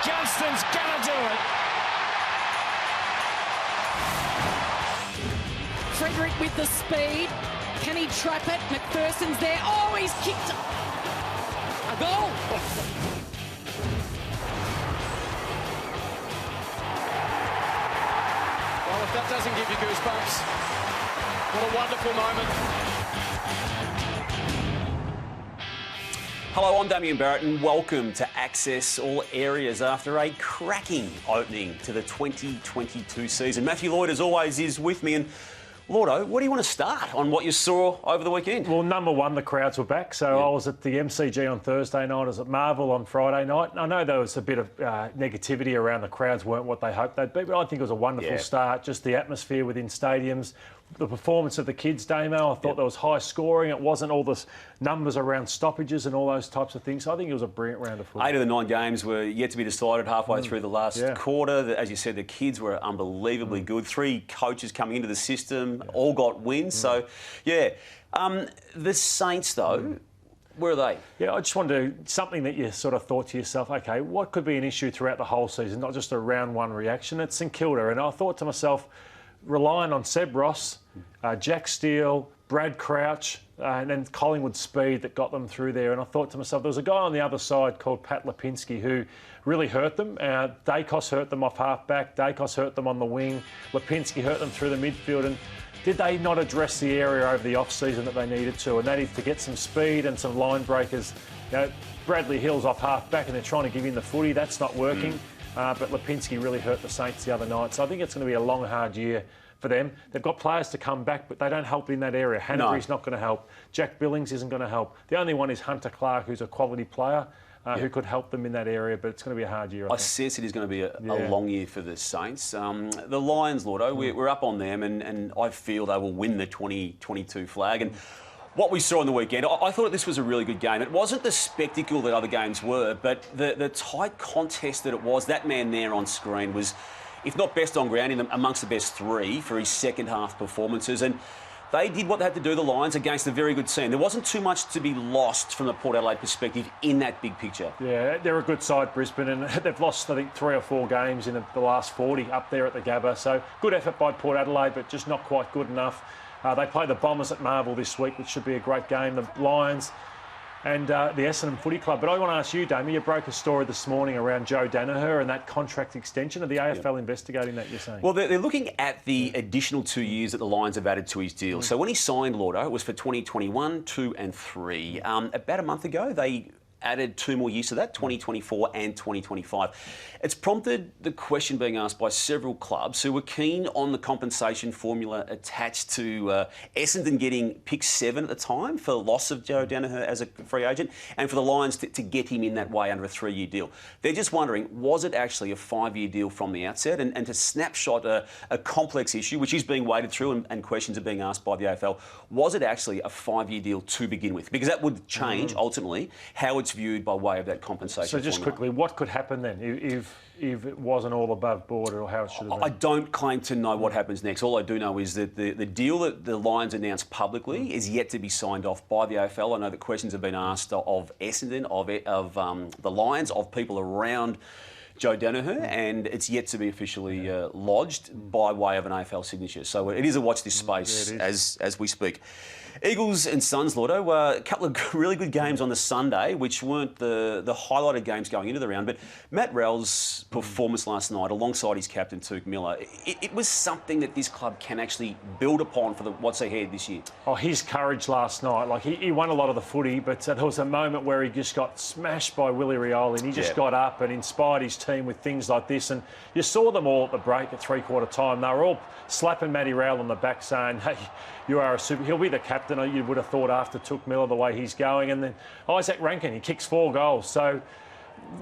Johnston's gonna do it. Frederick with the speed. Can he trap it? McPherson's there. Oh, he's kicked a goal. Well, if that doesn't give you goosebumps, what a wonderful moment. Hello, I'm Damian Barrett and welcome to Access All Areas after a cracking opening to the 2022 season. Matthew Lloyd, as always, is with me. And Lordo, what do you want to start on what you saw over the weekend? Well, number one, the crowds were back. So I was at the MCG on Thursday night, I was at Marvel on Friday night. I know there was a bit of negativity around the crowds weren't what they hoped they'd be, but I think it was a wonderful start. Just the atmosphere within stadiums, the performance of the kids, Damo. I thought there was high scoring. It wasn't all the numbers around stoppages and all those types of things. So I think it was a brilliant round of football. 8 of the 9 games were yet to be decided halfway through the last quarter. As you said, the kids were unbelievably good. 3 coaches coming into the system, all got wins. So, the Saints, though, where are they? Yeah, I just wanted to, something that you sort of thought to yourself, OK, what could be an issue throughout the whole season, not just a round one reaction? It's St Kilda. And I thought to myself, relying on Seb Ross, Jack Steele, Brad Crouch, and then Collingwood's speed that got them through there. And I thought to myself, there was a guy on the other side called Pat Lipinski who really hurt them. Dacos hurt them off half-back. Dacos hurt them on the wing. Lipinski hurt them through the midfield. And did they not address the area over the off-season that they needed to? And that is to get some speed and some line breakers. You know, Bradley Hill's off half-back and they're trying to give him the footy. That's not working. But Lipinski really hurt the Saints the other night. So I think it's going to be a long, hard year for them. They've got players to come back, but they don't help in that area. Hanbury's not going to help. Jack Billings isn't going to help. The only one is Hunter Clark, who's a quality player who could help them in that area, but it's going to be a hard year, I think. Sense it is going to be a long year for the Saints. The Lions, Lordo, we're up on them, and I feel they will win the 2022 flag. And what we saw on the weekend, I thought this was a really good game. It wasn't the spectacle that other games were, but the tight contest that it was. That man there on screen was, if not best on ground, amongst the best 3 for his second half performances. And they did what they had to do, the Lions, against a very good team. There wasn't too much to be lost from the Port Adelaide perspective in that big picture. Yeah, they're a good side, Brisbane, and they've lost, I think, 3 or 4 games in the last 40 up there at the Gabba. So good effort by Port Adelaide, but just not quite good enough. They play the Bombers at Marvel this week, which should be a great game. The Lions and the Essendon Footy Club. But I want to ask you, Damian, you broke a story this morning around Joe Danaher and that contract extension. Are the AFL investigating that, you're saying? Well, they're looking at the additional 2 years that the Lions have added to his deal. So when he signed, Lordo, it was for 2021, 2 and 3. About a month ago, they added 2 more years to that, 2024 and 2025. It's prompted the question being asked by several clubs who were keen on the compensation formula attached to Essendon getting pick 7 at the time for loss of Joe Danaher as a free agent, and for the Lions to get him in that way under a 3-year deal. They're just wondering, was it actually a 5-year deal from the outset? And to snapshot a complex issue, which is being waded through and questions are being asked by the AFL, was it actually a 5-year deal to begin with? Because that would change, ultimately, how it's viewed by way of that compensation. So just formula. quickly, what could happen then if it wasn't all above board or how it should have been? I don't claim to know what happens next. All I do know is that the deal that the Lions announced publicly is yet to be signed off by the AFL. I know that questions have been asked of Essendon, of the Lions, of people around Joe Danaher, and it's yet to be officially lodged by way of an AFL signature. So it is a watch this space as we speak. Eagles and Suns, Lordo, a couple of really good games on the Sunday, which weren't the highlighted games going into the round, but Matt Rowell's performance last night alongside his captain, Tuke Miller, it was something that this club can actually build upon for what's ahead this year. Oh, his courage last night, like he won a lot of the footy, but there was a moment where he just got smashed by Willie Rioli and he just got up and inspired his team with things like this. And you saw them all at the break at 3/4 time. They were all slapping Matty Rowell on the back saying, hey, you are a super... He'll be the captain, you would have thought, after Tuke Miller, the way he's going. And then Isaac Rankin, he kicks 4 goals. So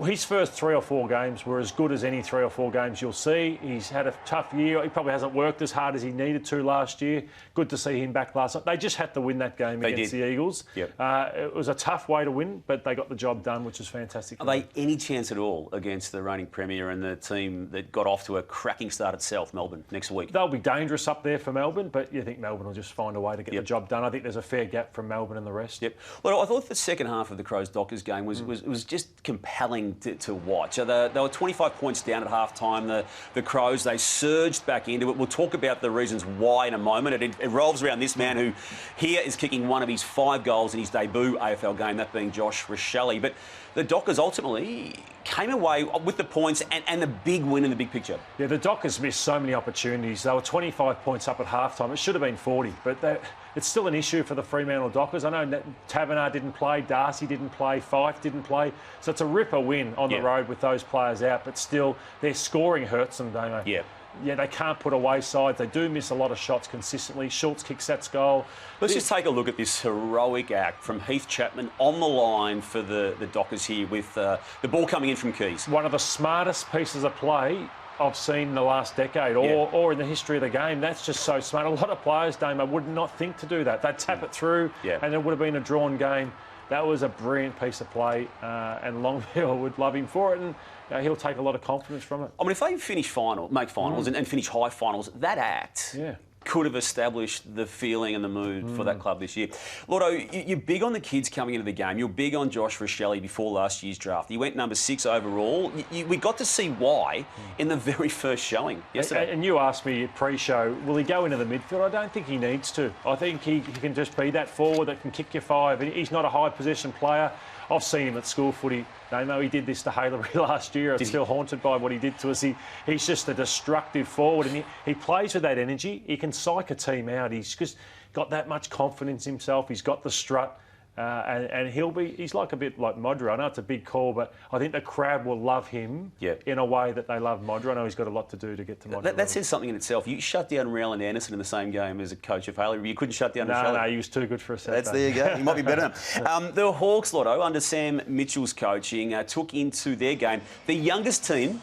his first 3 or 4 games were as good as any 3 or 4 games you'll see. He's had a tough year. He probably hasn't worked as hard as he needed to last year. Good to see him back last night. They just had to win that game against the Eagles. Yep. It was a tough way to win, but they got the job done, which is fantastic. Are they any chance at all against the reigning Premier and the team that got off to a cracking start at South Melbourne next week? They'll be dangerous up there for Melbourne, but you think Melbourne will just find a way to get the job done. I think there's a fair gap from Melbourne and the rest. Yep. Well, I thought the second half of the Crows-Dockers game was just compelling. battling to watch. They were 25 points down at half-time. The Crows, they surged back into it. We'll talk about the reasons why in a moment. It revolves around this man who here is kicking one of his 5 goals in his debut AFL game, that being Josh Rochelle. But the Dockers ultimately came away with the points and the big win in the big picture. Yeah, the Dockers missed so many opportunities. They were 25 points up at half-time. It should have been 40, but it's still an issue for the Fremantle Dockers. I know Taverner didn't play, Darcy didn't play, Fife didn't play. So it's a ripper win on the road with those players out, but still their scoring hurts them, don't they? Yeah. Yeah, they can't put away sides. They do miss a lot of shots consistently. Schultz kicks that goal. Let's just take a look at this heroic act from Heath Chapman on the line for the Dockers here with the ball coming in from Keys. One of the smartest pieces of play I've seen in the last decade or in the history of the game. That's just so smart. A lot of players, Damo, would not think to do that. They'd tap it through and it would have been a drawn game. That was a brilliant piece of play and Longville would love him for it. And he'll take a lot of confidence from it. I mean, if they make finals and finish high finals, that act could have established the feeling and the mood for that club this year. Lordo, you're big on the kids coming into the game. You're big on Josh Rochelle before last year's draft. He went number 6 overall. We got to see why in the very first showing yesterday. And you asked me pre-show, will he go into the midfield? I don't think he needs to. I think he can just be that forward that can kick you 5. He's not a high possession player. I've seen him at school footy. They know he did this to Halebury last year. I'm still haunted by what he did to us. He's just a destructive forward, and he plays with that energy. He can psych a team out. He's just got that much confidence in himself. He's got the strut. And he's like a bit like Modra. I know it's a big call, but I think the crowd will love him in a way that they love Modra. I know he's got a lot to do to get to Modra. That says something in itself. You shut down Rowland Anderson in the same game as a coach of Halebury. You couldn't shut down Rochelle. No, he was too good for a Saturday. There you go. He might be better. The Hawks, Lotto, under Sam Mitchell's coaching, took into their game the youngest team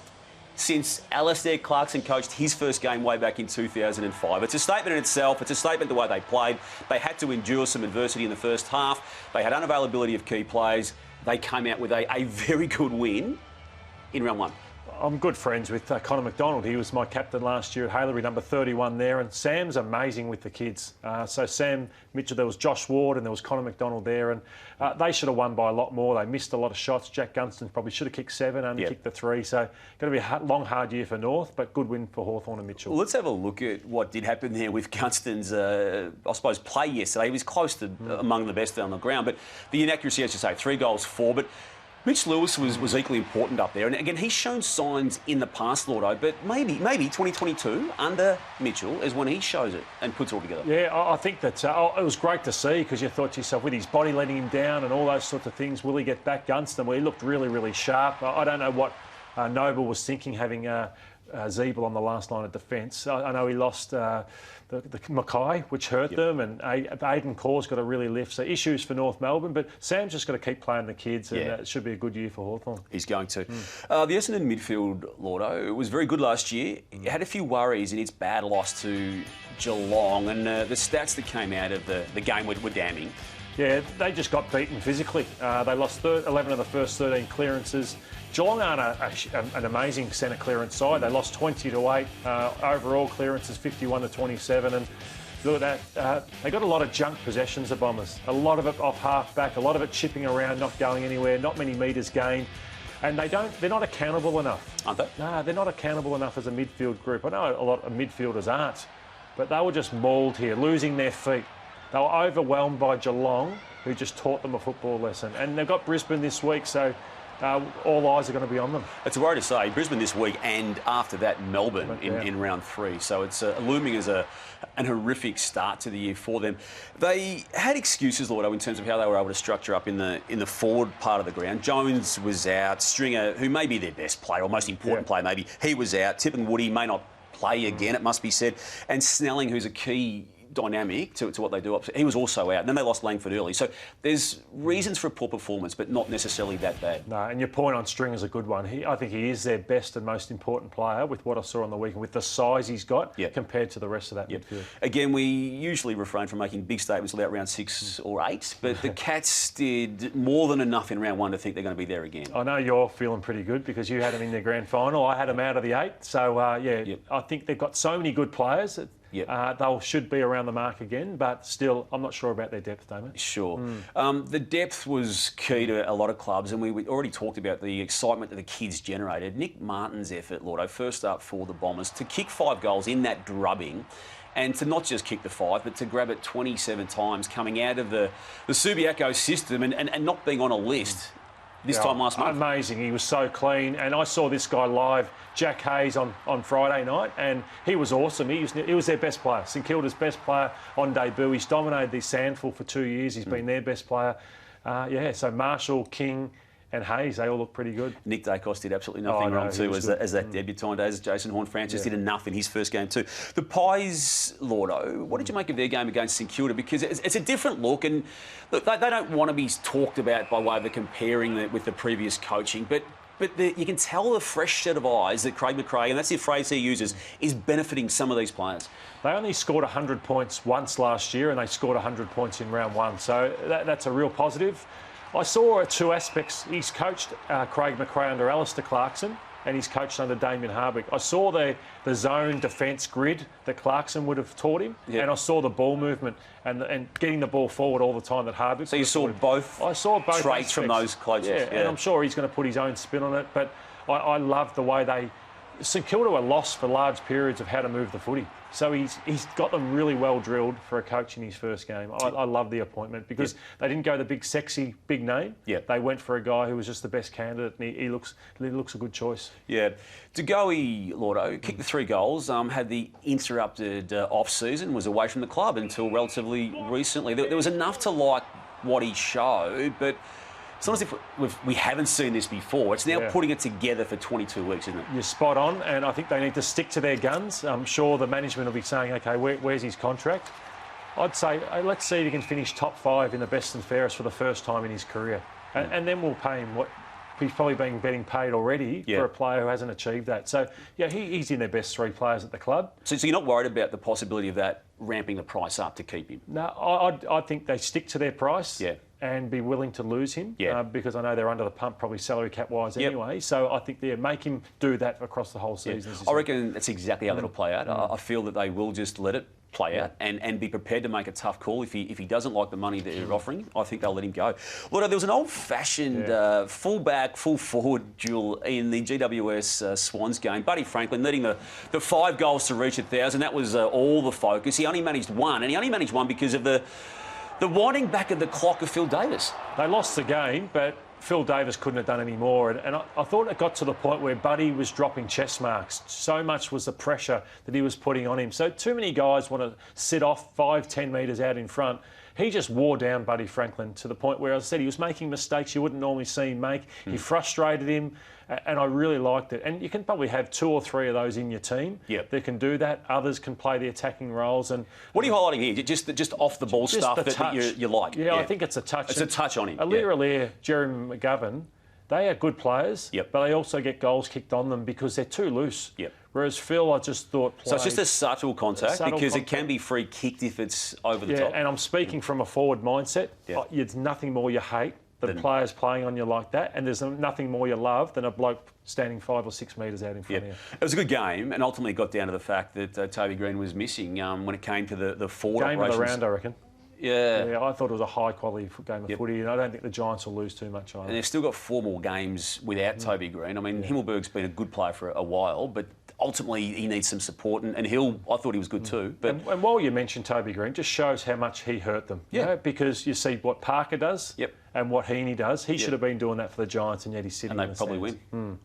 since Alistair Clarkson coached his first game way back in 2005. It's a statement in itself. It's a statement the way they played. They had to endure some adversity in the first half. They had unavailability of key players. They came out with a very good win in round 1. I'm good friends with Connor McDonald. He was my captain last year at Halebury, number 31 there. And Sam's amazing with the kids. So Sam Mitchell, there was Josh Ward and there was Connor McDonald there. And they should have won by a lot more. They missed a lot of shots. Jack Gunston probably should have kicked 7, only kicked the 3. So going to be a long, hard year for North, but good win for Hawthorn and Mitchell. Well, let's have a look at what did happen there with Gunston's, I suppose, play yesterday. He was close to among the best on the ground. But the inaccuracy, as you say, 3 goals, 4. But Mitch Lewis was equally important up there. And again, he's shown signs in the past, Lordo, but maybe 2022 under Mitchell is when he shows it and puts it all together. Yeah, I think that it was great to see because you thought to yourself, with his body letting him down and all those sorts of things, will he get back Gunston? Well, he looked really, really sharp. I don't know what Noble was thinking having Zeeble on the last line of defence. I know he lost the Mackay, which hurt them, and Aidan Corr's got to really lift. So issues for North Melbourne, but Sam's just got to keep playing the kids, and it should be a good year for Hawthorn. He's going to. The Essendon midfield, Lordo, was very good last year. It had a few worries in its bad loss to Geelong, and the stats that came out of the game were damning. Yeah, they just got beaten physically. They lost 11 of the first 13 clearances. Geelong aren't an amazing centre clearance side. They lost 20-8. Overall clearances 51-27. And look at that. They got a lot of junk possessions, the Bombers. A lot of it off half-back, a lot of it chipping around, not going anywhere, not many metres gained. And they're not accountable enough. Aren't they? No, they're not accountable enough as a midfield group. I know a lot of midfielders aren't. But they were just mauled here, losing their feet. They were overwhelmed by Geelong, who just taught them a football lesson. And they've got Brisbane this week, so all eyes are going to be on them. It's a worry to say, Brisbane this week, and after that, Melbourne in round 3. So it's looming as an horrific start to the year for them. They had excuses, Lloyd, in terms of how they were able to structure up in the forward part of the ground. Jones was out. Stringer, who may be their best player, or most important player maybe, he was out. Tip and Woody may not play again, it must be said. And Snelling, who's a key dynamic to what they do. He was also out. And then they lost Langford early. So there's reasons for a poor performance, but not necessarily that bad. No, and your point on String is a good one. I think he is their best and most important player with what I saw on the weekend, with the size he's got compared to the rest of that midfield. Again, we usually refrain from making big statements about round 6 or 8, but the Cats did more than enough in round 1 to think they're going to be there again. I know you're feeling pretty good because you had them in their grand final. I had them out of the 8. So, I think they've got so many good players. Yep. They should be around the mark again, but still, I'm not sure about their depth, Damon. Sure. The depth was key to a lot of clubs, and we already talked about the excitement that the kids generated. Nick Martin's effort, Lordo, first up for the Bombers, to kick 5 goals in that drubbing, and to not just kick the 5, but to grab it 27 times coming out of the Subiaco system and not being on a list this time last month. Amazing. He was so clean. And I saw this guy live, Jack Hayes, on Friday night, and he was awesome. He was their best player, St Kilda's best player on debut. He's dominated the Sandful for 2 years. He's been their best player. So Marshall, King and Hayes, they all look pretty good. Nick Dacos did absolutely nothing wrong too as that debutant, as Jason Horne-Francis did enough in his first game too. The Pies, Lordo, what did you make of their game against St Kilda? Because it's a different look, and look, they don't want to be talked about by way of comparing it with the previous coaching, but you can tell the fresh set of eyes that Craig McRae, and that's the phrase he uses, is benefiting some of these players. They only scored 100 points once last year, and they scored 100 points in round 1, so that's a real positive. I saw 2 aspects. He's coached Craig McRae under Alistair Clarkson, and he's coached under Damian Harbeck. I saw the zone defence grid that Clarkson would have taught him, and I saw the ball movement and getting the ball forward all the time that Harbeck. So you saw both. I saw both traits aspects from those coaches. Yeah, and I'm sure he's going to put his own spin on it. But I love the way St Kilda were lost for large periods of how to move the footy. So he's got them really well drilled for a coach in his first game. I love the appointment because they didn't go the big, sexy, big name. They went for a guy who was just the best candidate, and he looks a good choice. Yeah. Degoe, Lordo, kicked the 3 goals, had the interrupted off-season, was away from the club until relatively recently. There was enough to like what he showed, but it's not as if we haven't seen this before. It's now putting it together for 22 weeks, isn't it? You're spot on, and I think they need to stick to their guns. I'm sure the management will be saying, OK, where's his contract? I'd say, let's see if he can finish top 5 in the best and fairest for the first time in his career. And then we'll pay him what he's probably been getting paid already for a player who hasn't achieved that. So, he's in their best 3 players at the club. So you're not worried about the possibility of that ramping the price up to keep him? No, I think they stick to their price and be willing to lose him because I know they're under the pump probably salary cap-wise anyway. So I think they make him do that across the whole season. I reckon that's exactly how it'll play out. I feel that they will just let it play out and be prepared to make a tough call. If he doesn't like the money that they're offering, I think they'll let him go. Look, there was an old-fashioned full-back, full-forward duel in the GWS Swans game. Buddy Franklin needing the 5 goals to reach 1,000. That was all the focus. He only managed 1, and he only managed 1 because of the winding back of the clock of Phil Davis. They lost the game, but Phil Davis couldn't have done any more. And I thought it got to the point where Buddy was dropping chest marks. So much was the pressure that he was putting on him. So too many guys want to sit off 5-10 metres out in front. He just wore down Buddy Franklin to the point where, as I said, he was making mistakes you wouldn't normally see him make. He frustrated him, and I really liked it. And you can probably have 2 or 3 of those in your team that can do that. Others can play the attacking roles. And what are you highlighting here? Just off the ball stuff that you like? Yeah, I think it's a touch. It's a touch on him. Aliir, Jeremy McGovern, they are good players, but they also get goals kicked on them because they're too loose. Whereas Phil, I just thought... So it's just a subtle contact because it can be free kicked if it's over the top. Yeah, and I'm speaking from a forward mindset. There's nothing more you hate than players playing on you like that, and there's nothing more you love than a bloke standing 5 or 6 metres out in front of you. It was a good game, and ultimately got down to the fact that Toby Green was missing when it came to the forward game operations. Of the round, I reckon. Yeah, I thought it was a high-quality game of footy, and I don't think the Giants will lose too much either. And they've still got 4 more games without Toby Green. I mean, Himmelberg's been a good player for a while, but ultimately he needs some support, and Hill, I thought he was good too. But and while you mentioned Toby Green, just shows how much he hurt them. You know, because you see what Parker does and what Heaney does. He should have been doing that for the Giants, and yet he's sitting and they probably win.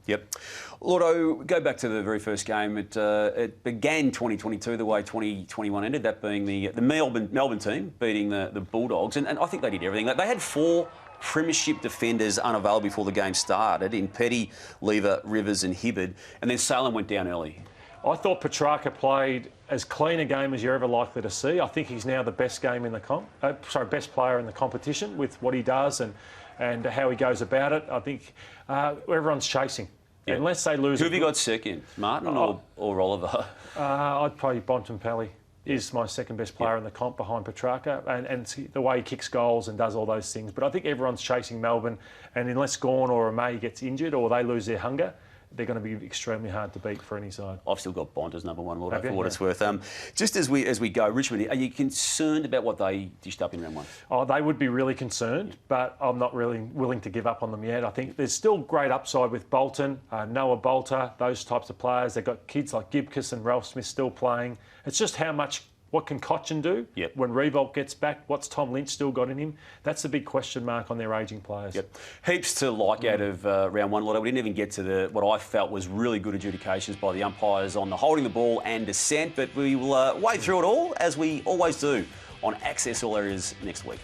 Lordo, go back to the very first game. It began 2022 the way 2021 ended, that being the Melbourne team beating the Bulldogs, and I think they did everything. They had 4 premiership defenders unavailable before the game started in Petty, Lever, Rivers and Hibberd, and then Salem went down early. I thought Petrarca played as clean a game as you're ever likely to see. I think he's now the best game in the best player in the competition with what he does and how he goes about it. I think everyone's chasing. Unless they lose... Who have you got second, Martin or Oliver? I'd probably Bontempelli is my second best player in the comp behind Petrarca, and the way he kicks goals and does all those things. But I think everyone's chasing Melbourne, and unless Gawn or May gets injured or they lose their hunger, they're going to be extremely hard to beat for any side. I've still got Bond as number one, Lloyd, Have for you? what it's worth. Just as we go, Richmond, are you concerned about what they dished up in round one? Oh, they would be really concerned, but I'm not really willing to give up on them yet. I think there's still great upside with Bolton, Noah Bolter, those types of players. They've got kids like Gibcus and Ralph Smith still playing. It's just what can Cochin do when Revolt gets back? What's Tom Lynch still got in him? That's the big question mark on their ageing players. Yep. Heaps to like out of round one, Lloyd. We didn't even get to what I felt was really good adjudications by the umpires on the holding the ball and descent, but we will wade through it all, as we always do, on Access All Areas next week.